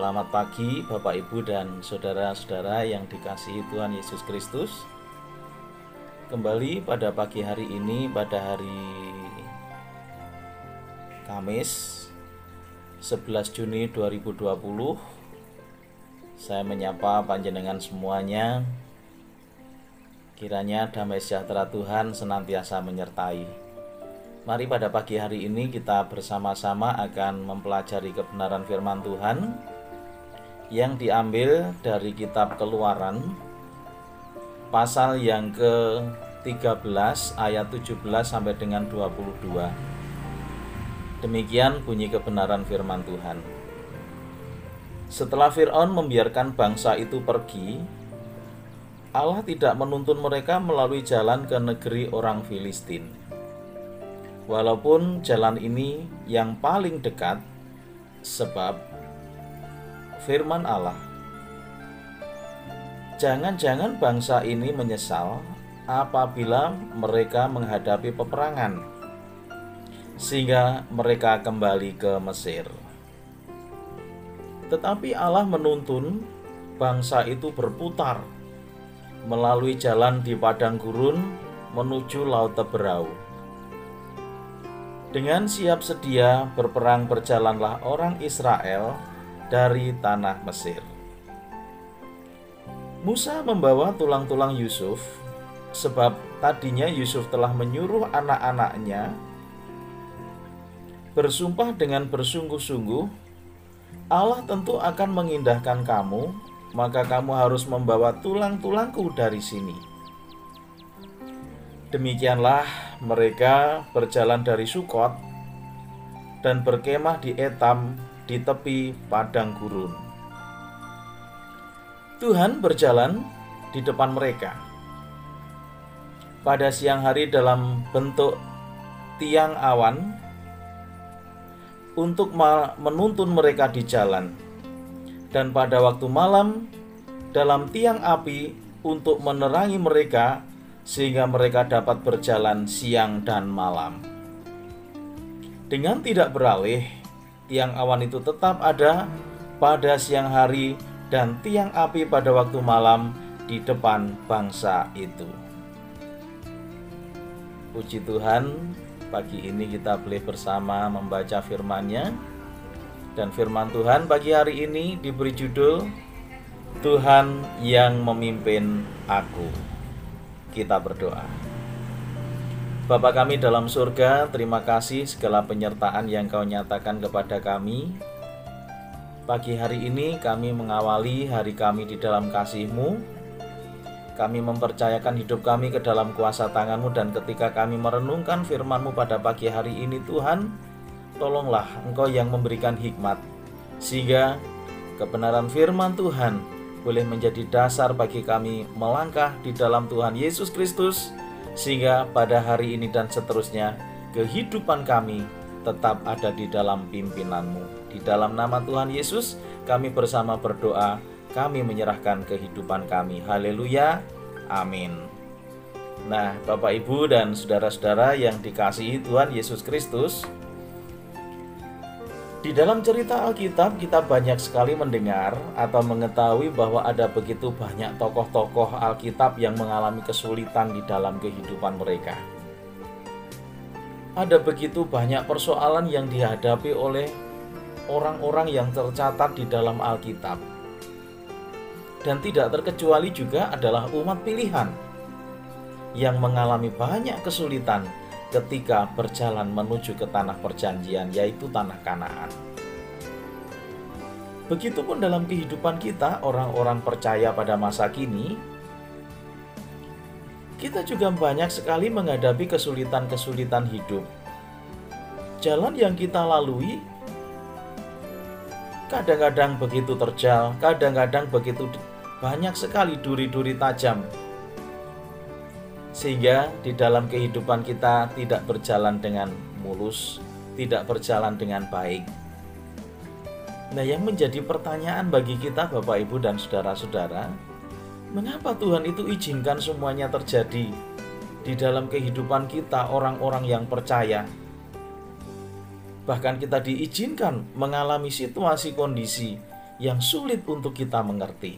Selamat pagi Bapak Ibu dan saudara-saudara yang dikasihi Tuhan Yesus Kristus. Kembali pada pagi hari ini, pada hari Kamis 11 Juni 2020, saya menyapa panjenengan semuanya. Kiranya damai sejahtera Tuhan senantiasa menyertai. Mari pada pagi hari ini kita bersama-sama akan mempelajari kebenaran firman Tuhan yang diambil dari kitab Keluaran pasal yang ke-13 ayat 17 sampai dengan 22. Demikian bunyi kebenaran firman Tuhan. Setelah Fir'aun membiarkan bangsa itu pergi, Allah tidak menuntun mereka melalui jalan ke negeri orang Filistin. Walaupun jalan ini yang paling dekat, sebab firman Allah, jangan-jangan bangsa ini menyesal apabila mereka menghadapi peperangan, sehingga mereka kembali ke Mesir. Tetapi Allah menuntun bangsa itu berputar melalui jalan di padang gurun menuju Laut Teberau. Dengan siap sedia berperang berjalanlah orang Israel dari tanah Mesir. Musa membawa tulang-tulang Yusuf, sebab tadinya Yusuf telah menyuruh anak-anaknya bersumpah dengan bersungguh-sungguh, Allah tentu akan mengindahkan kamu, maka kamu harus membawa tulang-tulangku dari sini. Demikianlah mereka berjalan dari Sukot dan berkemah di Etam di tepi padang gurun. Tuhan berjalan di depan mereka pada siang hari dalam bentuk tiang awan untuk menuntun mereka di jalan, dan pada waktu malam dalam tiang api untuk menerangi mereka sehingga mereka dapat berjalan siang dan malam. Dengan tidak beralih, tiang awan itu tetap ada pada siang hari dan tiang api pada waktu malam di depan bangsa itu. Puji Tuhan, pagi ini kita boleh bersama membaca firman-Nya. Dan firman Tuhan pagi hari ini diberi judul Tuhan yang memimpin aku. Kita berdoa. Bapa kami dalam surga, terima kasih segala penyertaan yang Kau nyatakan kepada kami. Pagi hari ini kami mengawali hari kami di dalam kasih-Mu. Kami mempercayakan hidup kami ke dalam kuasa tangan-Mu, dan ketika kami merenungkan firman-Mu pada pagi hari ini, Tuhan, tolonglah Engkau yang memberikan hikmat, sehingga kebenaran firman Tuhan boleh menjadi dasar bagi kami melangkah di dalam Tuhan Yesus Kristus, sehingga pada hari ini dan seterusnya kehidupan kami tetap ada di dalam pimpinan-Mu. Di dalam nama Tuhan Yesus kami bersama berdoa, kami menyerahkan kehidupan kami. Haleluya, amin. Nah, Bapak Ibu dan saudara-saudara yang dikasihi Tuhan Yesus Kristus, di dalam cerita Alkitab kita banyak sekali mendengar atau mengetahui bahwa ada begitu banyak tokoh-tokoh Alkitab yang mengalami kesulitan di dalam kehidupan mereka. Ada begitu banyak persoalan yang dihadapi oleh orang-orang yang tercatat di dalam Alkitab. Dan tidak terkecuali juga adalah umat pilihan yang mengalami banyak kesulitan ketika berjalan menuju ke tanah perjanjian, yaitu tanah Kanaan. Begitupun dalam kehidupan kita, orang-orang percaya pada masa kini, kita juga banyak sekali menghadapi kesulitan-kesulitan hidup. Jalan yang kita lalui kadang-kadang begitu terjal, kadang-kadang begitu banyak sekali duri-duri tajam, sehingga di dalam kehidupan kita tidak berjalan dengan mulus, tidak berjalan dengan baik. Nah, yang menjadi pertanyaan bagi kita Bapak Ibu dan saudara-saudara, mengapa Tuhan itu izinkan semuanya terjadi di dalam kehidupan kita, orang-orang yang percaya? Bahkan kita diizinkan mengalami situasi kondisi yang sulit untuk kita mengerti.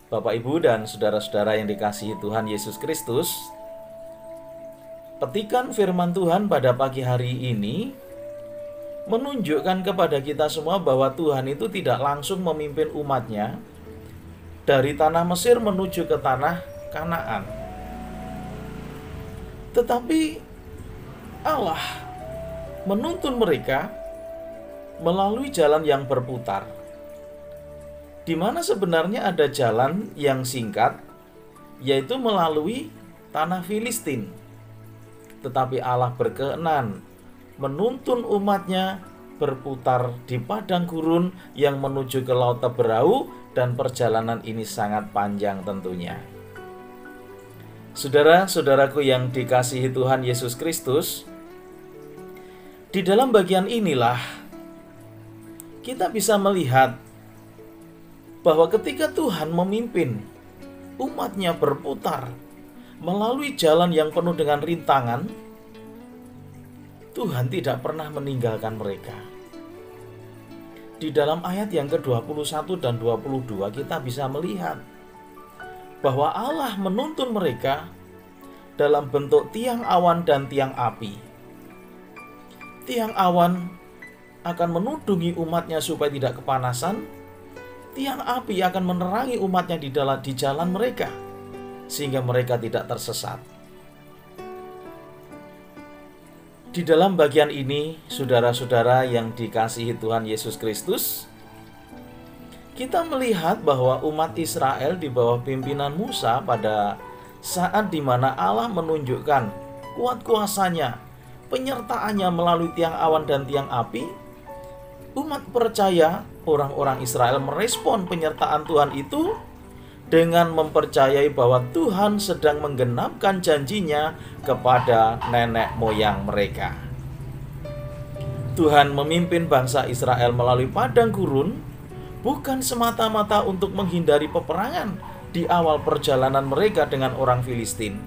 Bapak, Ibu, dan saudara-saudara yang dikasihi Tuhan Yesus Kristus, petikan firman Tuhan pada pagi hari ini menunjukkan kepada kita semua bahwa Tuhan itu tidak langsung memimpin umatnya dari tanah Mesir menuju ke tanah Kanaan. Tetapi Allah menuntun mereka melalui jalan yang berputar, di mana sebenarnya ada jalan yang singkat, yaitu melalui tanah Filistin. Tetapi Allah berkenan menuntun umatnya berputar di padang gurun yang menuju ke Laut Teberau, dan perjalanan ini sangat panjang tentunya. Saudara-saudaraku yang dikasihi Tuhan Yesus Kristus, di dalam bagian inilah kita bisa melihat bahwa ketika Tuhan memimpin umatnya berputar melalui jalan yang penuh dengan rintangan, Tuhan tidak pernah meninggalkan mereka. Di dalam ayat yang ke-21 dan 22 kita bisa melihat bahwa Allah menuntun mereka dalam bentuk tiang awan dan tiang api. Tiang awan akan menudungi umatnya supaya tidak kepanasan. Tiang api akan menerangi umatnya di jalan mereka, sehingga mereka tidak tersesat. Di dalam bagian ini, saudara-saudara yang dikasihi Tuhan Yesus Kristus, kita melihat bahwa umat Israel di bawah pimpinan Musa pada saat di mana Allah menunjukkan kuat kuasanya, penyertaannya melalui tiang awan dan tiang api, umat percaya, orang-orang Israel merespon penyertaan Tuhan itu dengan mempercayai bahwa Tuhan sedang menggenapkan janjinya kepada nenek moyang mereka. Tuhan memimpin bangsa Israel melalui padang gurun bukan semata-mata untuk menghindari peperangan di awal perjalanan mereka dengan orang Filistin.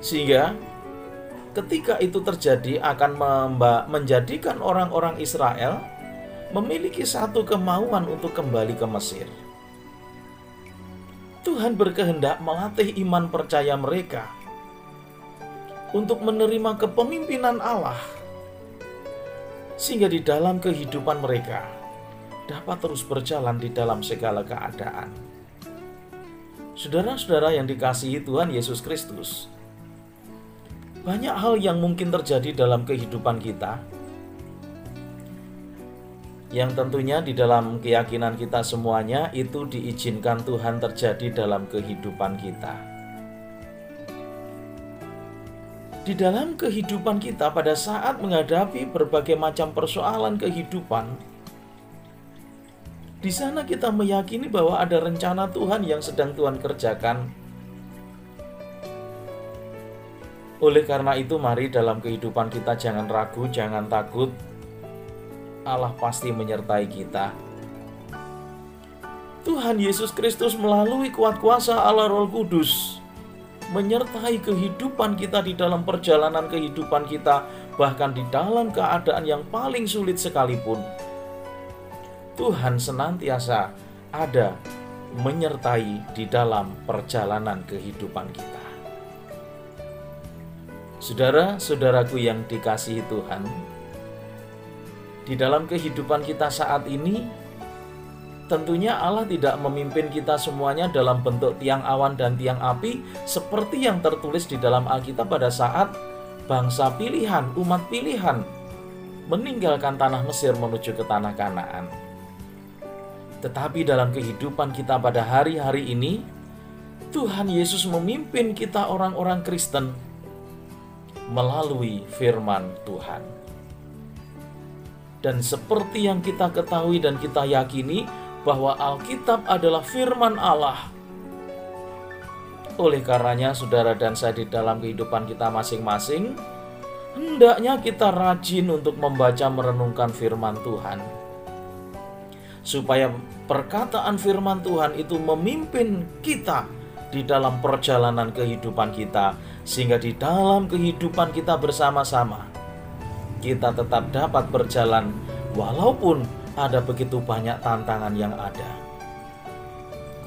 Sehingga ketika itu terjadi akan menjadikan orang-orang Israel memiliki satu kemauan untuk kembali ke Mesir. Tuhan berkehendak melatih iman percaya mereka untuk menerima kepemimpinan Allah, sehingga di dalam kehidupan mereka dapat terus berjalan di dalam segala keadaan. Saudara-saudara yang dikasihi Tuhan Yesus Kristus, banyak hal yang mungkin terjadi dalam kehidupan kita, yang tentunya di dalam keyakinan kita semuanya itu diizinkan Tuhan terjadi dalam kehidupan kita. Di dalam kehidupan kita pada saat menghadapi berbagai macam persoalan kehidupan, di sana kita meyakini bahwa ada rencana Tuhan yang sedang Tuhan kerjakan. Oleh karena itu, mari dalam kehidupan kita jangan ragu, jangan takut. Allah pasti menyertai kita. Tuhan Yesus Kristus melalui kuat kuasa Allah Roh Kudus menyertai kehidupan kita di dalam perjalanan kehidupan kita, bahkan di dalam keadaan yang paling sulit sekalipun. Tuhan senantiasa ada menyertai di dalam perjalanan kehidupan kita. Saudara-saudaraku yang dikasihi Tuhan, di dalam kehidupan kita saat ini, tentunya Allah tidak memimpin kita semuanya dalam bentuk tiang awan dan tiang api seperti yang tertulis di dalam Alkitab pada saat bangsa pilihan, umat pilihan meninggalkan tanah Mesir menuju ke tanah Kanaan. Tetapi dalam kehidupan kita pada hari-hari ini, Tuhan Yesus memimpin kita orang-orang Kristen melalui firman Tuhan. Dan seperti yang kita ketahui dan kita yakini bahwa Alkitab adalah firman Allah. Oleh karenanya, saudara dan saya di dalam kehidupan kita masing-masing, hendaknya kita rajin untuk membaca merenungkan firman Tuhan, supaya perkataan firman Tuhan itu memimpin kita di dalam perjalanan kehidupan kita, sehingga di dalam kehidupan kita bersama-sama kita tetap dapat berjalan walaupun ada begitu banyak tantangan yang ada.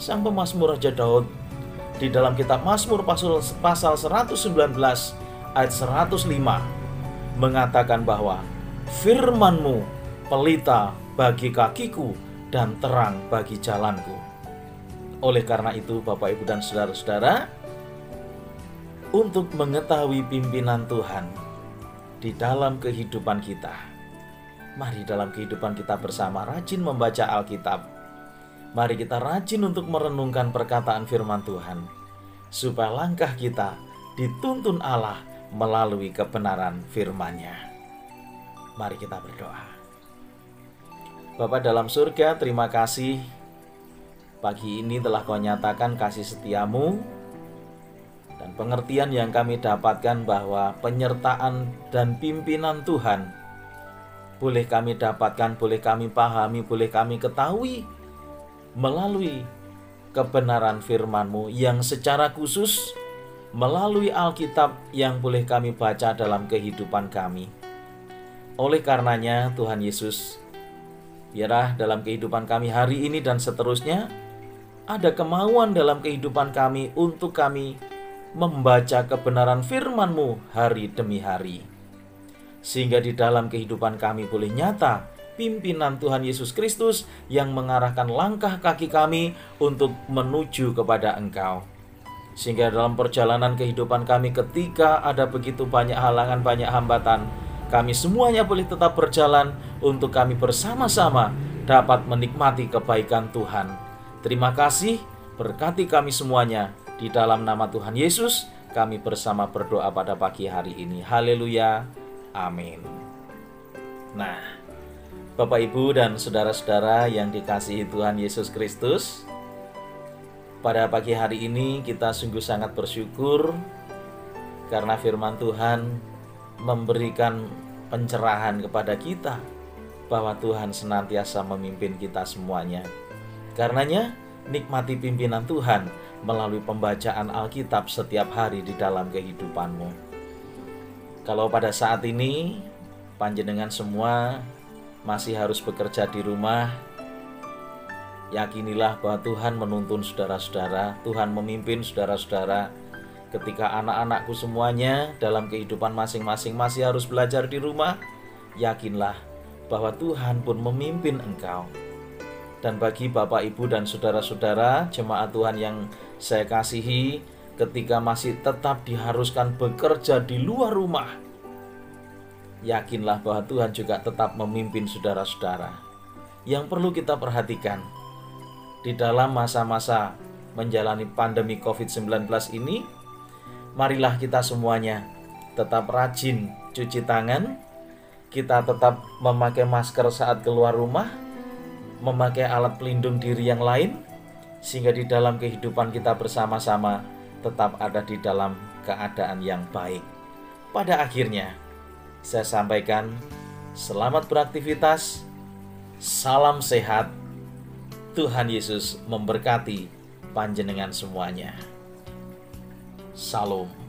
Sang pemazmur Raja Daud di dalam kitab Mazmur pasal 119 ayat 105 mengatakan bahwa firman-Mu pelita bagi kakiku dan terang bagi jalanku. Oleh karena itu Bapak, Ibu, dan saudara-saudara, untuk mengetahui pimpinan Tuhan di dalam kehidupan kita, mari dalam kehidupan kita bersama rajin membaca Alkitab. Mari kita rajin untuk merenungkan perkataan firman Tuhan, supaya langkah kita dituntun Allah melalui kebenaran firman-Nya. Mari kita berdoa. Bapa dalam surga, terima kasih pagi ini telah Kau nyatakan kasih setiamu dan pengertian yang kami dapatkan bahwa penyertaan dan pimpinan Tuhan boleh kami dapatkan, boleh kami pahami, boleh kami ketahui melalui kebenaran firman-Mu yang secara khusus melalui Alkitab yang boleh kami baca dalam kehidupan kami. Oleh karenanya Tuhan Yesus, biarlah dalam kehidupan kami hari ini dan seterusnya ada kemauan dalam kehidupan kami untuk kami membaca kebenaran firman-Mu hari demi hari, sehingga di dalam kehidupan kami boleh nyata pimpinan Tuhan Yesus Kristus yang mengarahkan langkah kaki kami untuk menuju kepada Engkau. Sehingga dalam perjalanan kehidupan kami ketika ada begitu banyak halangan, banyak hambatan, kami semuanya boleh tetap berjalan untuk kami bersama-sama dapat menikmati kebaikan Tuhan. Terima kasih, berkati kami semuanya. Di dalam nama Tuhan Yesus, kami bersama berdoa pada pagi hari ini. Haleluya, amin. Nah, Bapak, Ibu, dan saudara-saudara yang dikasihi Tuhan Yesus Kristus, pada pagi hari ini kita sungguh sangat bersyukur karena firman Tuhan memberikan pencerahan kepada kita bahwa Tuhan senantiasa memimpin kita semuanya. Karenanya, nikmati pimpinan Tuhan melalui pembacaan Alkitab setiap hari di dalam kehidupanmu. Kalau pada saat ini panjenengan semua masih harus bekerja di rumah, yakinilah bahwa Tuhan menuntun saudara-saudara, Tuhan memimpin saudara-saudara. Ketika anak-anakku semuanya dalam kehidupan masing-masing masih harus belajar di rumah, yakinlah bahwa Tuhan pun memimpin engkau. Dan bagi Bapak, Ibu, dan saudara-saudara jemaat Tuhan yang saya kasihi, ketika masih tetap diharuskan bekerja di luar rumah, yakinlah bahwa Tuhan juga tetap memimpin saudara-saudara. Yang perlu kita perhatikan di dalam masa-masa menjalani pandemi COVID-19 ini, marilah kita semuanya tetap rajin cuci tangan, kita tetap memakai masker saat keluar rumah, memakai alat pelindung diri yang lain, sehingga di dalam kehidupan kita bersama-sama tetap ada di dalam keadaan yang baik. Pada akhirnya, saya sampaikan, selamat beraktivitas, salam sehat, Tuhan Yesus memberkati panjenengan semuanya. Salam.